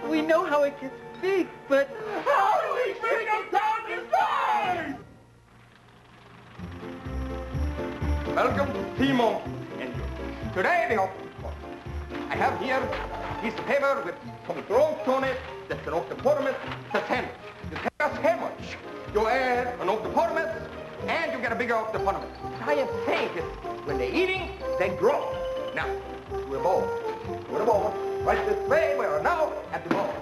We know how it gets big, but how do we bring them down to size? Welcome to Timo and you. Today we I have here a piece of paper with some drawings on it. That's an octopotamus. That's him. You tell us how much. You add an octopotamus, and you get a bigger octopotamus. How you think is when they're eating, they grow. Now, to a bowl. To the bowl. Right this way, we are now at the bowl.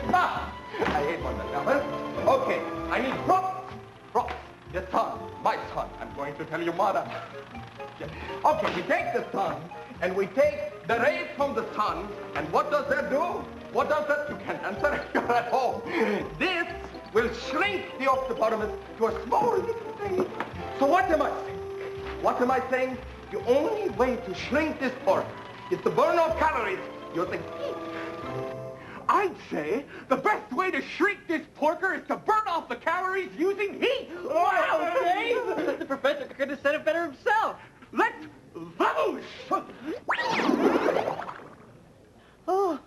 Ah! I hate one that number. Okay, I need props. Props. Your son, my son. I'm going to tell you, mother. Okay, we take the sun, and we take the rays from the sun, and what does that do? What does that? You can't answer. You're at home. This will shrink the octopotamus to a small little thing. So what am I saying? What am I saying? The only way to shrink this pork is to burn off calories using heat. I'd say the best way to shrink this porker is to burn off the calories using heat. Wow, Dave! The professor could have said it better himself. Let's vamoosh! Oh,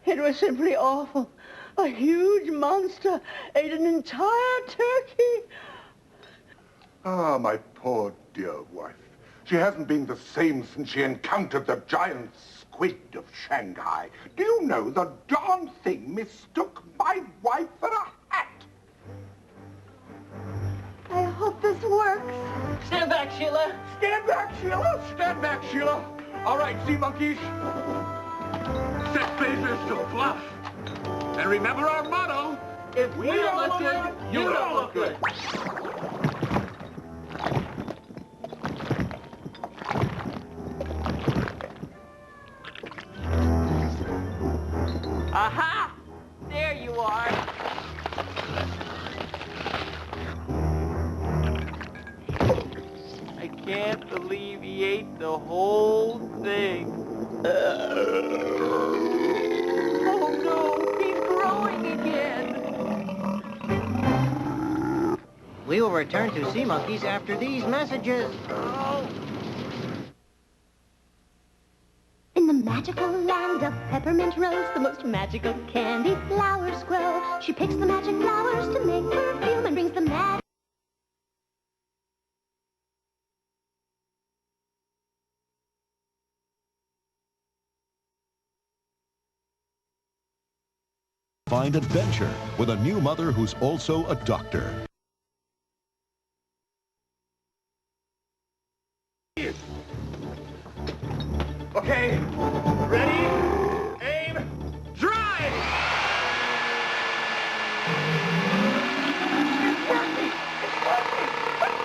it was simply awful. A huge monster ate an entire turkey. Ah, my poor dear wife. She hasn't been the same since she encountered the giant squid of Shanghai. Do you know the darn thing mistook my wife for a hat? I hope this works. Stand back, Sheila. Stand back, Sheila. Stand back, Sheila. All right, sea monkeys. Set phasers to fluff. And remember our motto, if we don't look good, you don't look good. Aha! There you are. I can't believe he ate the whole thing. Oh no, he's growing again. We will return to Sea Monkeys after these messages. Oh. In the magical land of Peppermint Rose, the most magical candy flowers grow. She picks the magic flowers to make perfume and brings the magic. Find adventure with a new mother who's also a doctor. Okay, ready, aim, drive! It's working! It's working! It's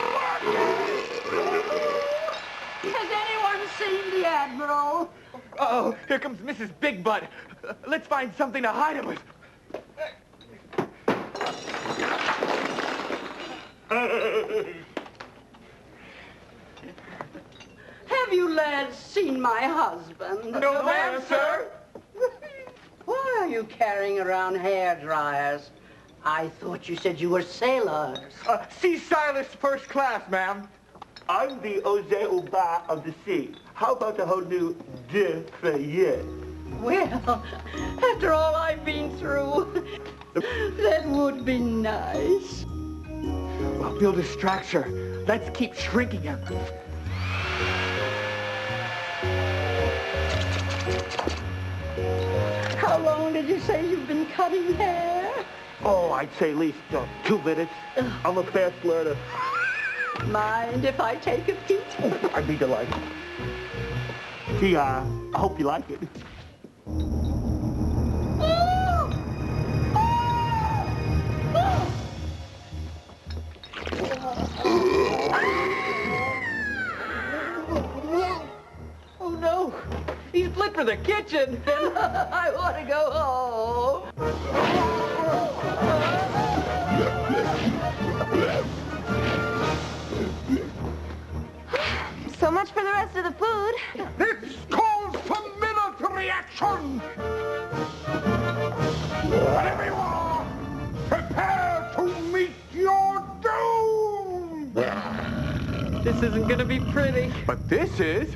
working! Has anyone seen the Admiral? Uh-oh, here comes Mrs. Big Butt. Let's find something to hide him with. Have you lads seen my husband? No, ma'am, sir. Why are you carrying around hair dryers? I thought you said you were sailors. Sea Silas First Class, ma'am. I'm the Jose Uba of the sea. How about a whole new de Fayette? Well, after all I've been through, that would be nice. Well, build a structure. Let's keep shrinking him. How long did you say you've been cutting hair? Oh, I'd say at least 2 minutes. I'm a fast learner. Mind if I take a peek? I'd be delighted. Gee, I hope you like it. Oh, no. He's lit for the kitchen. I want to go home. So much for the rest of the food. This calls for military action! Everyone, prepare to meet your doom! This isn't gonna be pretty. But this is...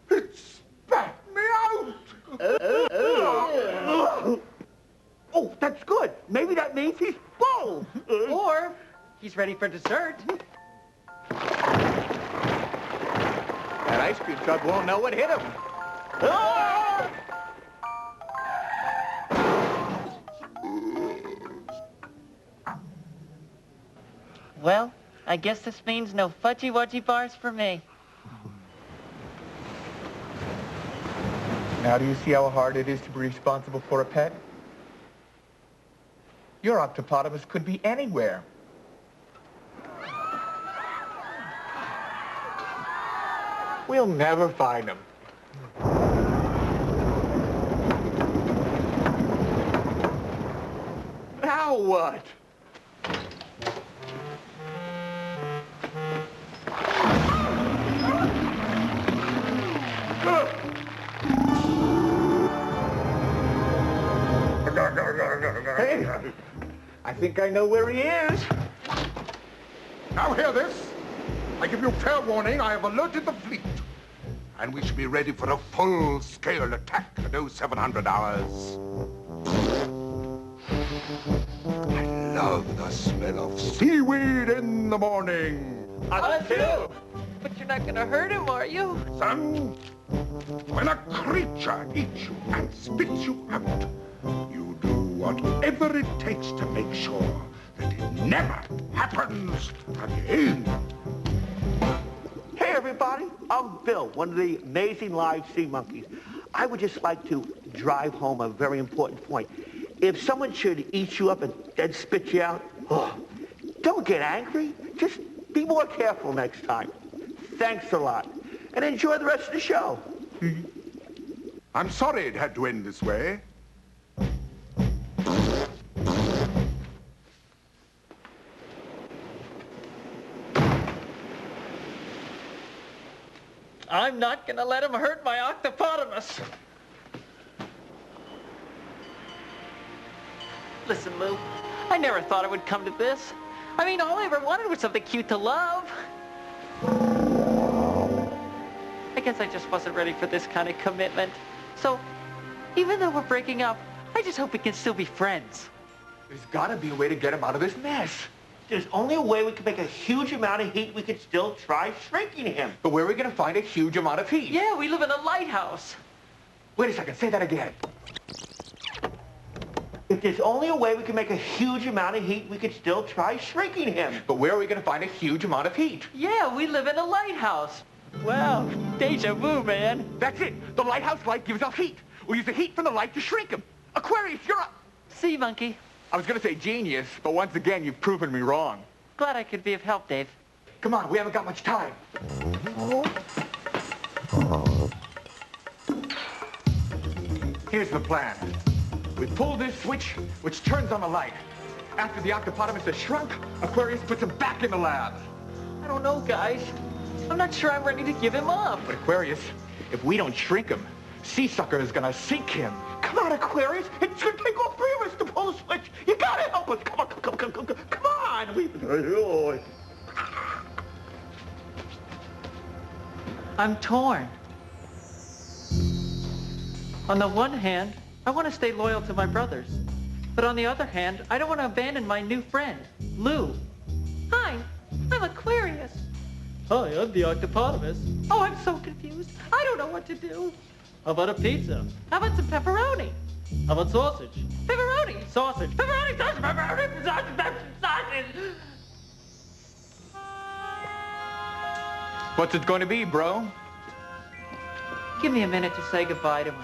It spat me out! Oh, that's good. Maybe that means he's full. Or he's ready for dessert. That ice cream truck won't know what hit him. Well, I guess this means no fudgy-wudgy bars for me. Now do you see how hard it is to be responsible for a pet? Your Octopotamus could be anywhere. We'll never find him. Now what? Hey, I think I know where he is. Now hear this. I give you fair warning, I have alerted the fleet. And we should be ready for a full-scale attack at 0700 hours. I love the smell of seaweed in the morning. Us too. But you're not gonna hurt him, are you? Son, when a creature eats you and spits you out, you do whatever it takes to make sure that it never happens again. Hey, everybody. I'm Bill, one of the amazing live sea monkeys. I would just like to drive home a very important point. If someone should eat you up and then spit you out, don't get angry. Just be more careful next time. Thanks a lot. And enjoy the rest of the show. I'm sorry it had to end this way. I'm not gonna let him hurt my Octopotamus. Listen, Lou, I never thought it would come to this. I mean, all I ever wanted was something cute to love. I guess I just wasn't ready for this kind of commitment. So, even though we're breaking up, I just hope we can still be friends. There's gotta be a way to get him out of this mess. There's only a way we can make a huge amount of heat. We could still try shrinking him. But where are we gonna find a huge amount of heat? Yeah, we live in a lighthouse. Wait a second, say that again. If there's only a way we can make a huge amount of heat, we could still try shrinking him. But where are we gonna find a huge amount of heat? Yeah, we live in a lighthouse. Wow, deja vu, man. That's it. The lighthouse light gives off heat. We'll use the heat from the light to shrink him. Aquarius, you're up. Sea monkey. I was gonna say genius, but once again, you've proven me wrong. Glad I could be of help, Dave. Come on, we haven't got much time. Here's the plan. We pull this switch, which turns on the light. After the Octopotamus has shrunk, Aquarius puts him back in the lab. I don't know, guys. I'm not sure I'm ready to give him up. But Aquarius, if we don't shrink him, Sea Sucker is gonna sink him. Come on, Aquarius. It's gonna take all three of us to pull the switch. You gotta help us. Come on, come on. I'm torn. On the one hand, I want to stay loyal to my brothers. But on the other hand, I don't want to abandon my new friend, Lou. Hi, I'm Aquarius. Hi, I'm the Octopotamus. Oh, I'm so confused. I don't know what to do. How about a pizza? How about some pepperoni? How about sausage? Pepperoni, sausage, pepperoni, sausage, pepperoni, sausage, sausage. What's it going to be, bro? Give me a minute to say goodbye to him.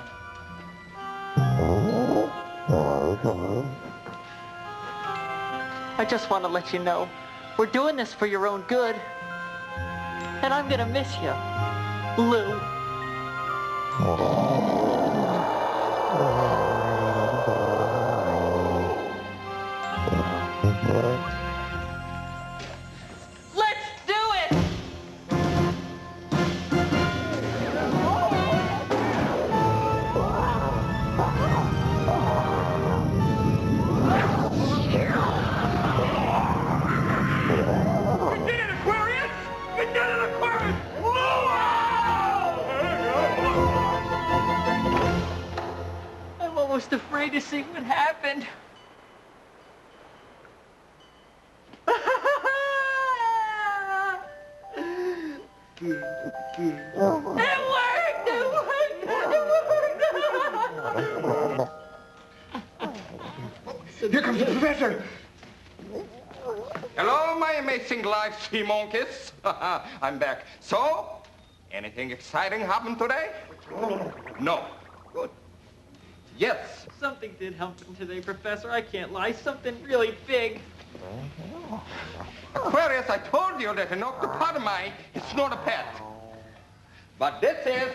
I just want to let you know, we're doing this for your own good. And I'm gonna miss you, Lou. Let's do it! You did it, Aquarius! You did it, Aquarius! Whoa! almost afraid to see what happened. Here comes the professor. Hello, my amazing live sea monkeys. I'm back. So, anything exciting happened today? No. Good. Yes. Something did happen today, Professor. I can't lie. Something really big. Aquarius, I told you that an octopotamus is not a pet. But this is...